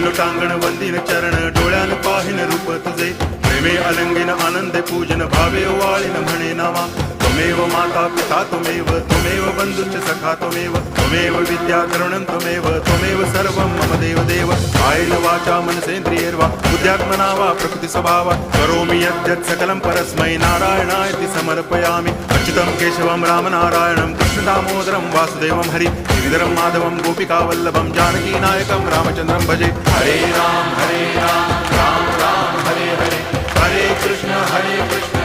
लोटांगण वंदिन चरण डोळ्यान पाहिन रूप तुझे प्रेमे अलंगिन आनंद पूजन भावे वाळीन म्हणे नावा त्वमेव माता पिता त्वमेव बंधुश्च सखा त्वमेव विद्या तरुणं त्वमेव सर्वं मम देव कायेन वाचा मनसेन्द्रियैर्वा बुद्ध्यात्मना वा प्रकृति स्वभावा करोमि यद्यत् सकलं परस्मै नारायणायति समर्पयामि अच्युतं केशवं रामनारायणं कृष्णदामोदरं वासुदेवं हरि गिरिधरं माधवं गोपिकावल्लभं जानकीनायकं रामचन्द्रं भजे हरे राम राम राम हरे हरे हरे कृष्ण